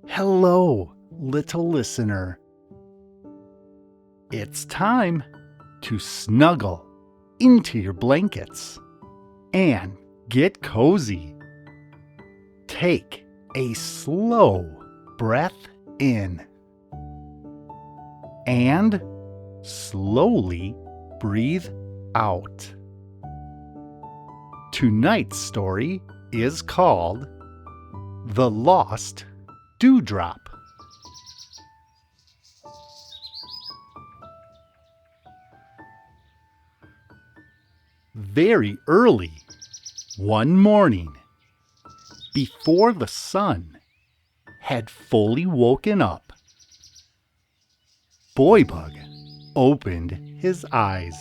Hello, little listener. It's time to snuggle into your blankets and get cozy. Take a slow breath in and slowly breathe out. Tonight's story is called The Lost Dewdrop. Very early one morning, before the sun had fully woken up, Boy Bug opened his eyes.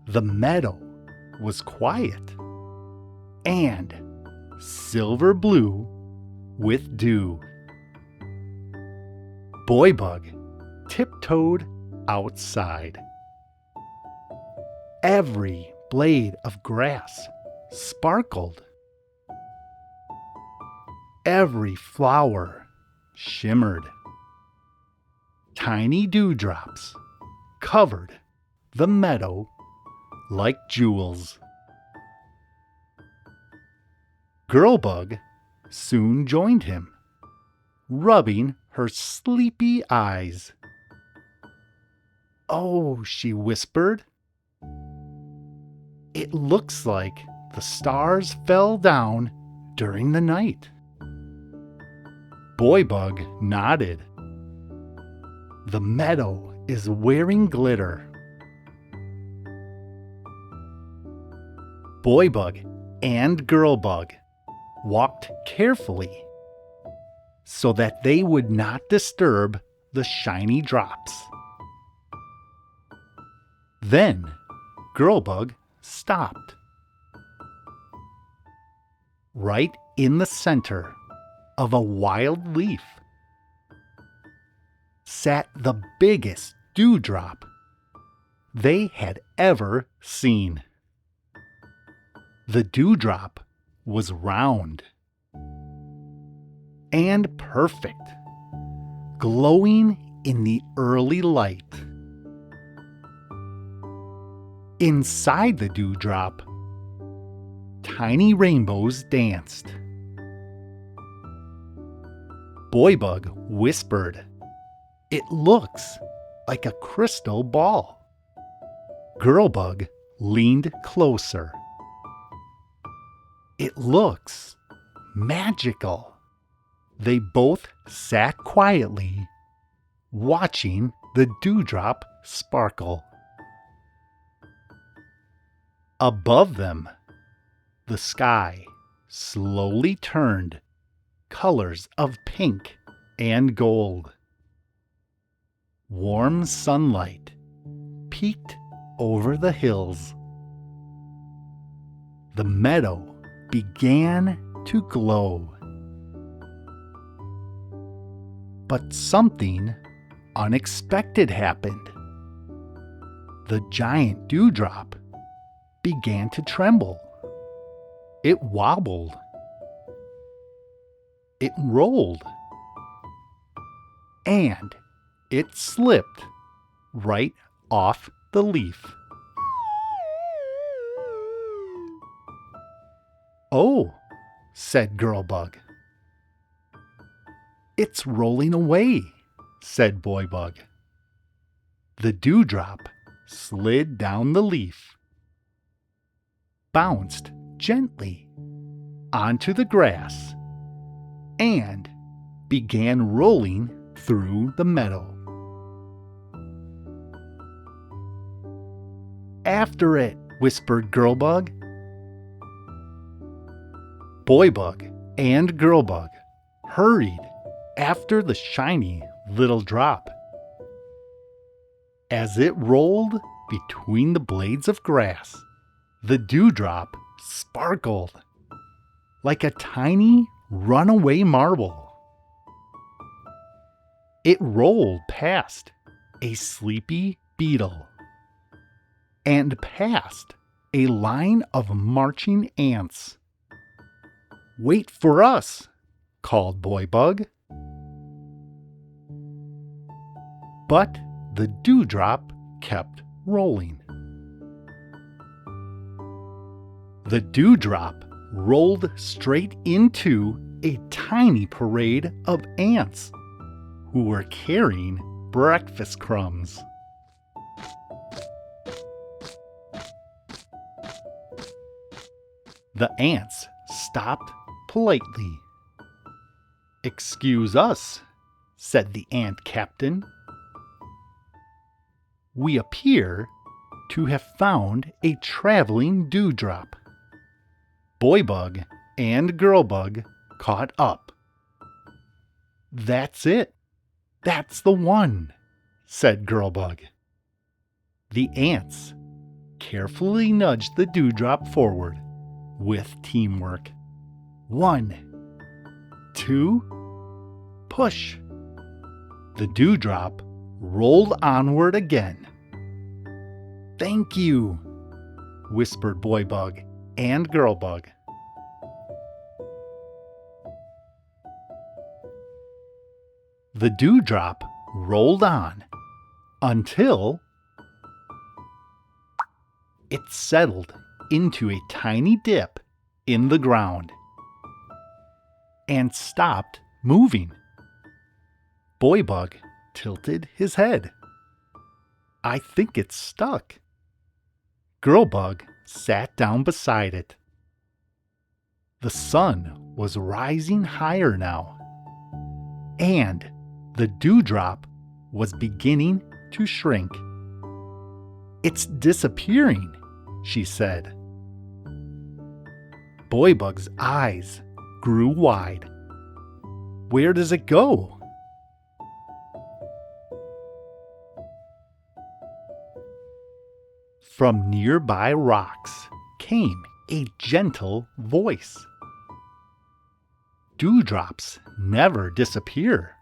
The meadow was quiet and silver blue with dew. Boy Bug tiptoed outside. Every blade of grass sparkled. Every flower shimmered. Tiny dewdrops covered the meadow like jewels. Girl Bug soon joined him, rubbing her sleepy eyes. "Oh," she whispered, "it looks like the stars fell down during the night." Boy Bug nodded. "The meadow is wearing glitter." Boy Bug and Girl Bug walked carefully so that they would not disturb the shiny drops. Then Girl Bug stopped. Right in the center of a wild leaf sat the biggest dewdrop they had ever seen. The dewdrop was round and perfect, glowing in the early light. Inside the dewdrop, tiny rainbows danced. Boy Bug whispered, "It looks like a crystal ball." Girl Bug leaned closer. "It looks magical." They both sat quietly, watching the dewdrop sparkle. Above them, the sky slowly turned colors of pink and gold. Warm sunlight peeked over the hills. The meadow began to glow. But something unexpected happened. The giant dewdrop began to tremble. It wobbled. It rolled. And it slipped right off the leaf. "Oh," said Girl Bug. "It's rolling away," said Boy Bug. The dewdrop slid down the leaf, bounced gently onto the grass, and began rolling through the meadow. "After it," whispered Girl Bug. Boy Bug and Girl Bug hurried after the shiny little drop. As it rolled between the blades of grass, the dewdrop sparkled like a tiny runaway marble. It rolled past a sleepy beetle and past a line of marching ants. Wait for us, called Boy Bug. But the dewdrop kept rolling. The dewdrop rolled straight into a tiny parade of ants who were carrying breakfast crumbs. The ants stopped politely. "Excuse us," said the ant captain. "We appear to have found a traveling dewdrop." Boy Bug and Girl Bug caught up. "That's it. That's the one," said Girl Bug. The ants carefully nudged the dewdrop forward with teamwork. 1, 2, push. The dewdrop rolled onward again. "Thank you," whispered Boy Bug and Girl Bug. The dewdrop rolled on until it settled into a tiny dip in the ground and stopped moving. Boy Bug tilted his head. "I think it's stuck." Girl Bug sat down beside it. The sun was rising higher now, and the dewdrop was beginning to shrink. "It's disappearing," she said. Boy Bug's eyes grew wide. "Where does it go?" From nearby rocks came a gentle voice. "Dewdrops never disappear."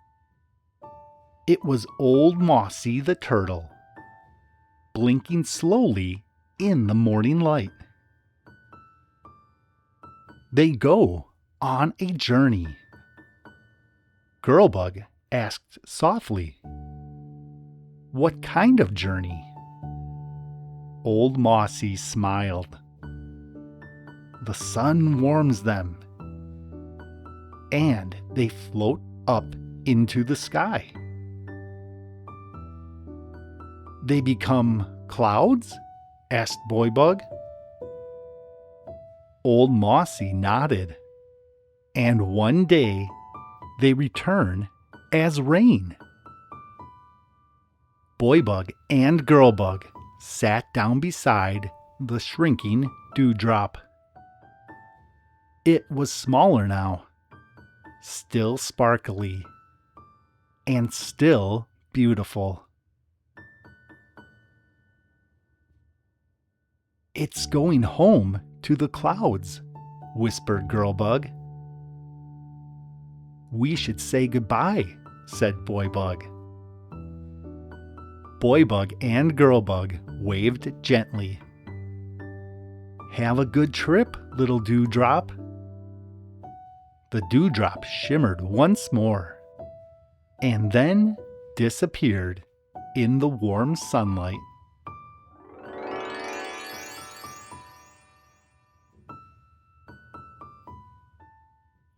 It was old Mossy the turtle, blinking slowly in the morning light. "They go on a journey." Girl Bug asked softly, "What kind of journey?" Old Mossy smiled. "The sun warms them, and they float up into the sky." "They become clouds?" asked Boy Bug. Old Mossy nodded, and one day they return as rain. Boy Bug and Girl Bug sat down beside the shrinking dewdrop. It was smaller now, still sparkly, and still beautiful. "It's going home to the clouds," whispered Girl Bug. "We should say goodbye," said Boy Bug. Boy Bug and Girl Bug waved gently. "Have a good trip, little dewdrop." The dewdrop shimmered once more, and then disappeared in the warm sunlight.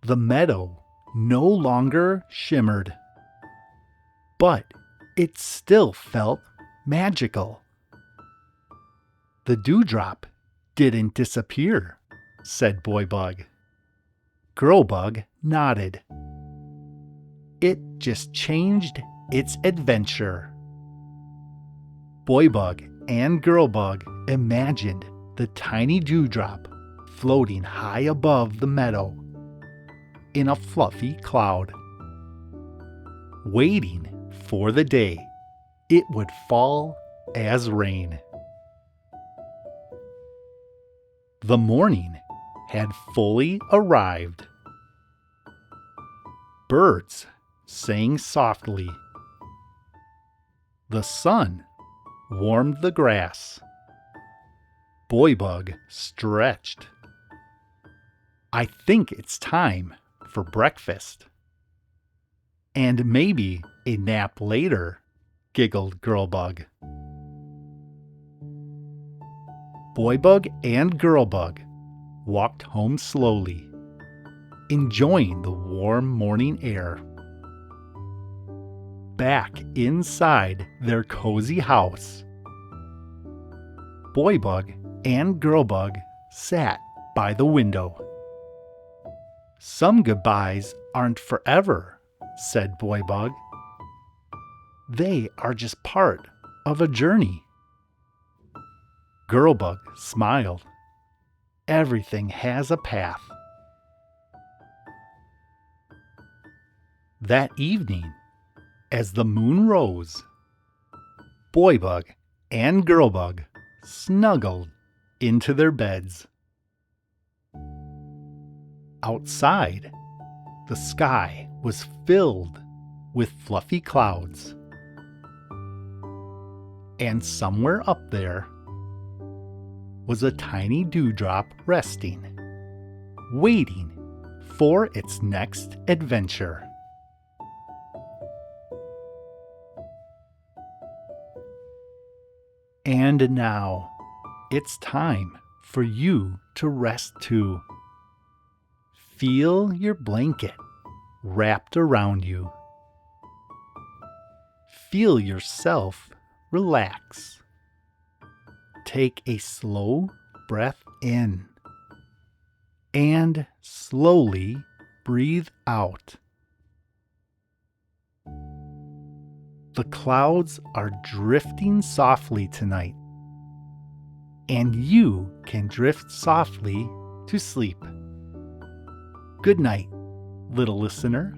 The meadow no longer shimmered, but it still felt magical. "The dewdrop didn't disappear," said Boy Bug. Girl Bug nodded. "It just changed its adventure." Boy Bug and Girl Bug imagined the tiny dewdrop floating high above the meadow in a fluffy cloud, waiting for the day it would fall as rain. The morning had fully arrived. Birds sang softly. The sun warmed the grass. Boy Bug stretched. I think it's time for breakfast. And maybe a nap later, giggled Girlbug. Boybug and Girlbug walked home slowly, enjoying the warm morning air. Back inside their cozy house, Boybug and Girlbug sat by the window. Some goodbyes aren't forever, said Boybug. They are just part of a journey. Girlbug smiled. Everything has a path. That evening, as the moon rose, Boybug and Girlbug snuggled into their beds. Outside, the sky was filled with fluffy clouds. And somewhere up there was a tiny dewdrop resting, waiting for its next adventure. And now, it's time for you to rest too. Feel your blanket wrapped around you. Feel yourself relax. Take a slow breath in and slowly breathe out. The clouds are drifting softly tonight, and you can drift softly to sleep. Good night, little listener.